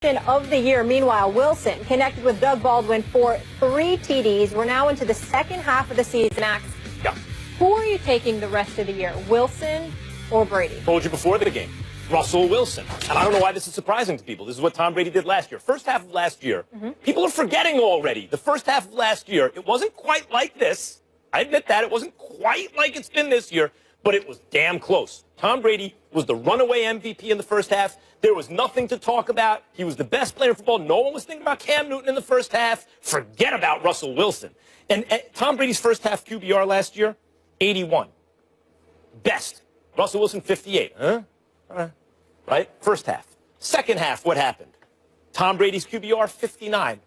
reception of the year. Meanwhile, Wilson connected with Doug Baldwin for 3 TDs. We're now into the second half of the season. Max, who are you taking the rest of the year, Wilson or Brady? Told you before the game, Russell Wilson. And I don't know why this is surprising to people. This is what Tom Brady did last year. First half of last year, people are forgetting already. The first half of last year, it wasn't quite like this. I admit that. It wasn't quite like it's been this year, but it was damn close. Tom Brady was the runaway MVP in the first half. There was nothing to talk about. He was the best player in football. No one was thinking about Cam Newton in the first half. Forget about Russell Wilson. And Tom Brady's first half QBR last year, 81. Best. Russell Wilson, 58. Right? First half. Second half, what happened? Tom Brady's QBR, 59.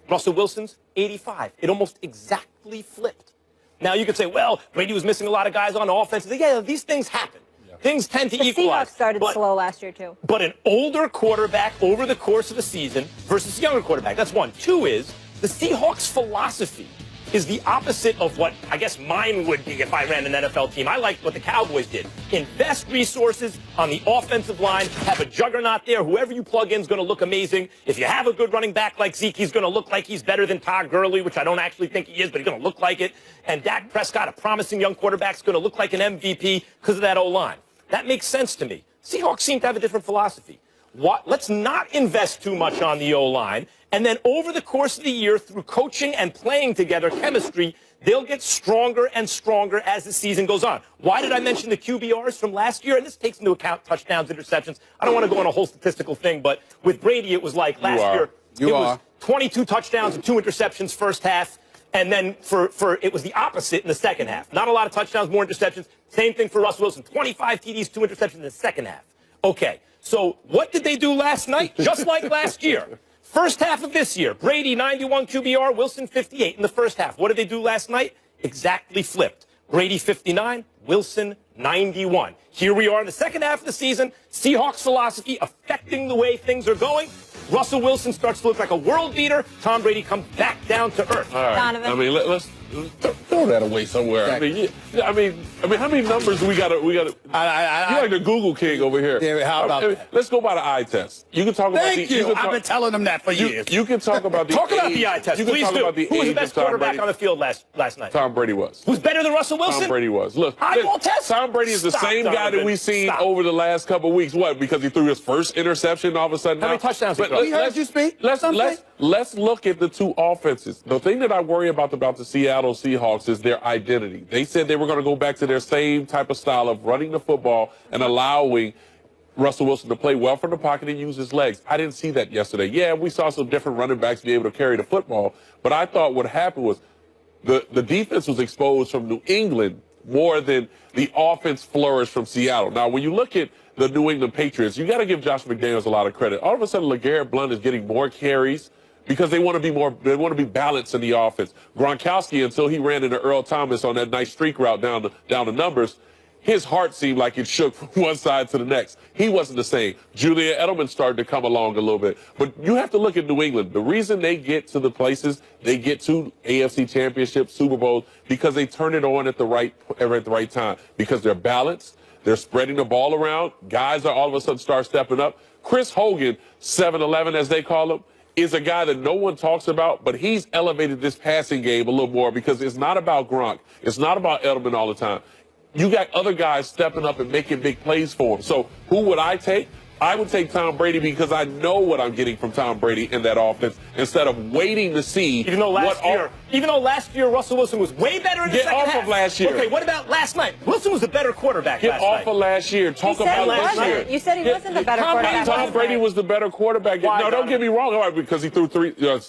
Russell Wilson's, 85. It almost exactly flipped. Now, you could say, well, Brady was missing a lot of guys on offense. Yeah, these things happen. Things tend to equalize. The Seahawks started slow last year, too. But an older quarterback over the course of a season versus a younger quarterback, that's one. Two is, the Seahawks' philosophy is the opposite of what I guess mine would be if I ran an NFL team. I liked what the Cowboys did. Invest resources on the offensive line, have a juggernaut there. Whoever you plug in is going to look amazing. If you have a good running back like Zeke, he's going to look like he's better than Todd Gurley, which I don't actually think he is, but he's going to look like it. And Dak Prescott, a promising young quarterback, is going to look like an MVP because of that O-line. That makes sense to me. Seahawks seem to have a different philosophy. Let's not invest too much on the O-line, and then over the course of the year, through coaching and playing together, chemistry, they'll get stronger and stronger as the season goes on. Why did I mention the QBRs from last year? And this takes into account touchdowns, interceptions. I don't want to go on a whole statistical thing, but with Brady, it was like last year. It was 22 touchdowns and 2 interceptions first half. And then it was the opposite in the second half. Not a lot of touchdowns, more interceptions. Same thing for Russell Wilson. 25 TDs, 2 interceptions in the second half. Okay, so what did they do last night? Just like last year. First half of this year, Brady 91 QBR, Wilson 58 in the first half. What did they do last night? Exactly flipped. Brady 59, Wilson 91. Here we are in the second half of the season. Seahawks philosophy affecting the way things are going. Russell Wilson starts to look like a world beater. Tom Brady comes back down to earth. All right. Donovan. I mean, let's throw that away somewhere. Exactly. I mean, how many numbers do we got? You're like the Google king over here. Yeah, how about that? Let's go by the eye test. You can talk about the. Thank you. I've been telling them that for years. You can talk about the. Talk about the eye test. Please do. Who was the best quarterback on the field last night? Tom Brady was. Who's better than Russell Wilson? Tom Brady was. Look, eyeball test. Tom Brady is the same guy that we've seen over the last couple of weeks. What? Because he threw his first interception all of a sudden. How many touchdowns he threw? We heard you speak. Let's look at the two offenses. The thing that I worry about the Seattle Seahawks is their identity. They said they were going to go back to their same type of style of running the football and allowing Russell Wilson to play well from the pocket and use his legs. I didn't see that yesterday. Yeah, we saw some different running backs be able to carry the football, but I thought what happened was the defense was exposed from New England more than the offense flourished from Seattle. Now, when you look at the New England Patriots, you got to give Josh McDaniels a lot of credit. All of a sudden, LeGarrette Blount is getting more carries because they want to be balanced in the offense. Gronkowski, until he ran into Earl Thomas on that nice streak route down the numbers, his heart seemed like it shook from one side to the next. He wasn't the same. Julian Edelman started to come along a little bit. But you have to look at New England. The reason they get to the places, they get to AFC Championships, Super Bowls, because they turn it on at the right time. Because they're balanced. They're spreading the ball around. Guys are all of a sudden start stepping up. Chris Hogan, 7-11 as they call him, is a guy that no one talks about, but he's elevated this passing game a little more because it's not about Gronk. It's not about Edelman all the time. You got other guys stepping up and making big plays for him. So who would I take? I would take Tom Brady because I know what I'm getting from Tom Brady in that offense instead of waiting to see. Even though last year Russell Wilson was way better in the second half. Get off of last year. Okay, what about last night? Wilson was the better quarterback last night. Get off of last year. Talk about last year. You said he wasn't the better quarterback. Tom Brady was the better quarterback. Why, no, don't get me wrong. All right, because he threw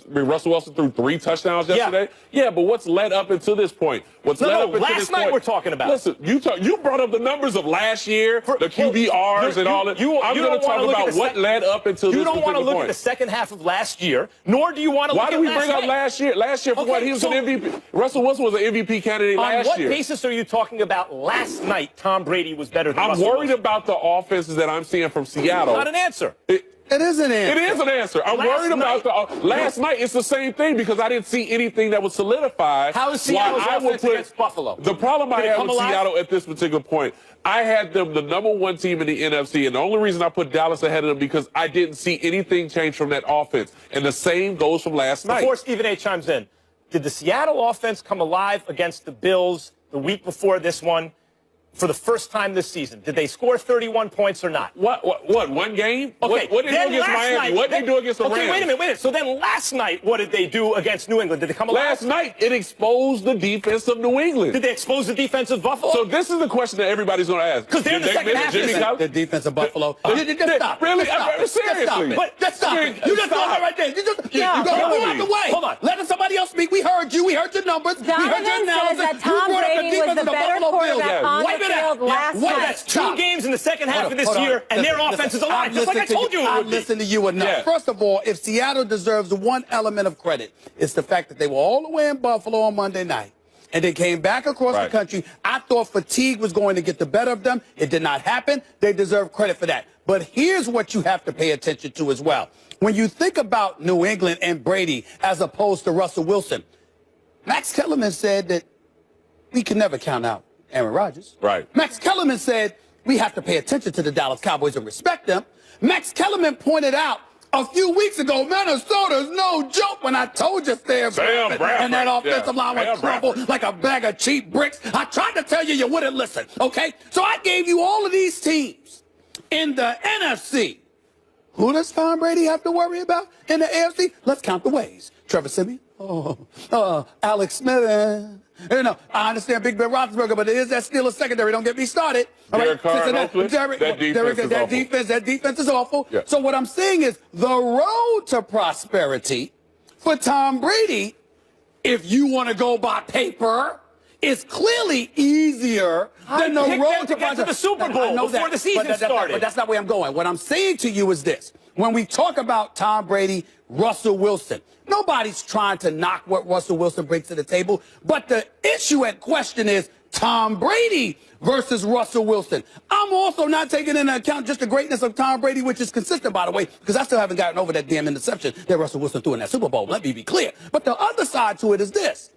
Russell Wilson threw 3 touchdowns yesterday. Yeah, but what's led up until this point? Last night we're talking about. Listen, you brought up the numbers of last year, the QBRs and all that. I'm going to talk about what led up until this You don't want to look point. at the second half of last year, nor do you want to look at last night. Why do we bring up last year? Last year, for what? He was an MVP. Russell Wilson was an MVP candidate last year. On what basis are you talking about last night Tom Brady was better than Russell I'm Wilson? worried about the offenses that I'm seeing from Seattle. Not an answer. It is an answer. It is an answer. I'm worried about the last night. It's the same thing because I didn't see anything that would solidify. How is Seattle's offense against Buffalo? The problem I have with Seattle at this particular point, I had them the #1 team in the NFC, and the only reason I put Dallas ahead of them because I didn't see anything change from that offense. And the same goes from last night. Before Stephen A. chimes in, did the Seattle offense come alive against the Bills the week before this one? For the first time this season, did they score 31 points or not? What? One game? Okay. What did they do against Miami? What did they do against the Rams? Okay, wait a minute. So then last night, what did they do against New England? Did they come alive? Last night, it exposed the defense of New England. Did they expose the defense of Buffalo? So this is the question that everybody's going to ask. Because they're in the second half. The defense of Buffalo. Just stop. Really? Seriously. Just stop. You just throw it right there. You go out the way. Hold on. Let somebody else speak. We heard you. We heard your numbers. Donovan we heard your analysis. says that Tom Brady was the better quarterback on the field last night. That's 2 games in the second half of this year, and their offense is alive, just like I told you it would be. I listened to you enough. Yeah. First of all, if Seattle deserves one element of credit, it's the fact that they were all the way in Buffalo on Monday night. And they came back across the country. I thought fatigue was going to get the better of them. It did not happen. They deserve credit for that. But here's what you have to pay attention to as well. When you think about New England and Brady as opposed to Russell Wilson, Max Kellerman said that we can never count out Aaron Rodgers. Right. Max Kellerman said we have to pay attention to the Dallas Cowboys and respect them. Max Kellerman pointed out a few weeks ago, Minnesota's no joke when I told you Sam Bradford and that offensive line would crumble like a bag of cheap bricks. I tried to tell you, you wouldn't listen, okay? So I gave you all of these teams in the NFC. Who does Tom Brady have to worry about in the AFC? Let's count the ways. Trevor Siemian, Alex Smith. You know, I understand Big Ben Roethlisberger, but it is that Steelers secondary. Don't get me started. Derek Carr, that defense is awful. Yeah. So what I'm saying is the road to prosperity for Tom Brady, if you want to go by paper, is clearly easier than the road to get to the Super Bowl before the season started. But that's not where I'm going. What I'm saying to you is this. When we talk about Tom Brady, Russell Wilson, nobody's trying to knock what Russell Wilson brings to the table. But the issue at question is Tom Brady versus Russell Wilson. I'm also not taking into account just the greatness of Tom Brady, which is consistent, by the way, because I still haven't gotten over that damn interception that Russell Wilson threw in that Super Bowl. Let me be clear. But the other side to it is this.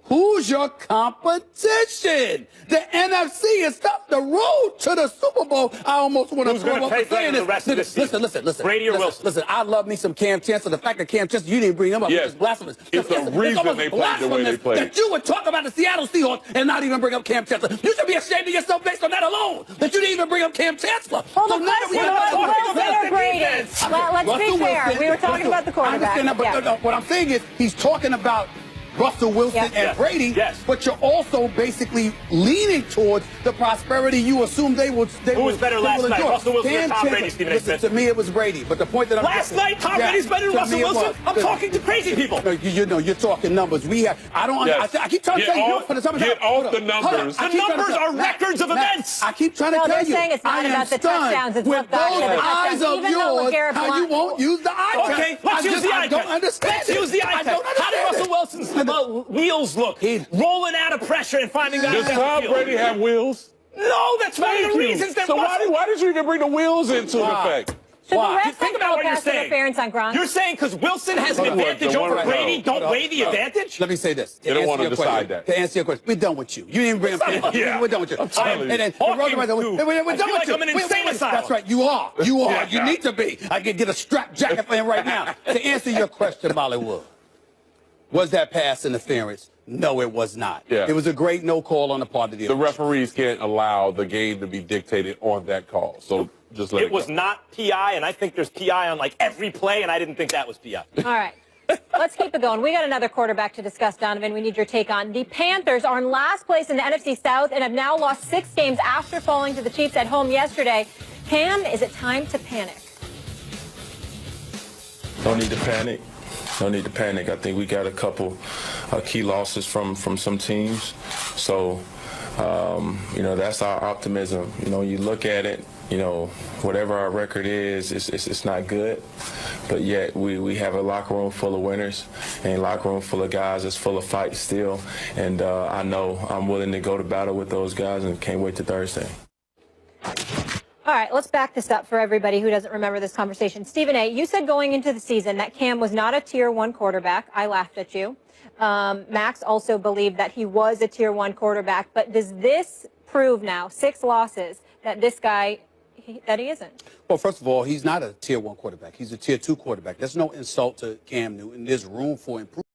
Who's your competition? The NFC is tough. The road to the Super Bowl, I almost want to throw up a saying this. Listen. Brady or Wilson? Listen, I love me some Cam Chancellor. The fact that Cam Chancellor, you didn't bring him up, is blasphemous. It's the reason they played the way they played. That you would talk about the Seattle Seahawks and not even bring up Cam Chancellor. You should be ashamed of yourself based on that alone, that you didn't even bring up Cam Chancellor. Well, the question was Wilson or Brady. Let's be fair. We were talking about the quarterback. I understand that, but what I'm saying is he's talking about Russell Wilson and Brady, but you're also basically leaning towards the prosperity you assume they will. Who was better last night, Russell Wilson or Tom Brady, Stephen A. Smith? To me, it was Brady. But the point that I'm last night, Tom Brady's better than Russell Wilson. I'm talking to crazy people. No, you know, you're talking numbers. I don't. I keep trying to tell you for the summer. Get off the numbers. The numbers are records of events. I keep trying to tell you. They're saying it's not about the touchdowns. It's with those eyes of yours, how you won't use the eye test. Okay, let's use the eye test. I don't understand. Let's use the eye test. How did Russell Wilson's wheels look? Rolling out of pressure and finding guys. Does Tom Brady have wheels? No, that's one of the reasons that. So why did you even bring the wheels into effect? Think about what you're saying. You're saying because Wilson has an advantage over Brady, don't weigh the advantage? Let me say this. They don't want to decide that. To answer your question, we're done with you. You didn't bring up. We're done with you. I'm telling you. We're done with you. I'm an insane asylum. That's right. You are. You need to be. I can get a strap jacket for him right now. To answer your question, Bollywood, was that pass interference? No, it was not. Yeah. It was a great no call on the part of the referees can't allow the game to be dictated on that call. So just let it go. It was not PI, and I think there's PI on like every play, and I didn't think that was PI. All right. Let's keep it going. We got another quarterback to discuss, Donovan. We need your take on. The Panthers are in last place in the NFC South and have now lost 6 games after falling to the Chiefs at home yesterday. Cam, is it time to panic? No need to panic. No need to panic. I think we got a couple key losses from some teams. So, that's our optimism. You look at it, whatever our record is, it's not good. But yet we have a locker room full of winners and a locker room full of guys that's full of fight still. And I know I'm willing to go to battle with those guys and can't wait to Thursday. All right, let's back this up for everybody who doesn't remember this conversation. Stephen A., you said going into the season that Cam was not a Tier 1 quarterback. I laughed at you. Max also believed that he was a Tier 1 quarterback. But does this prove now, 6 losses, that this guy, that he isn't? Well, first of all, he's not a Tier 1 quarterback. He's a Tier 2 quarterback. That's no insult to Cam Newton. There's room for improvement.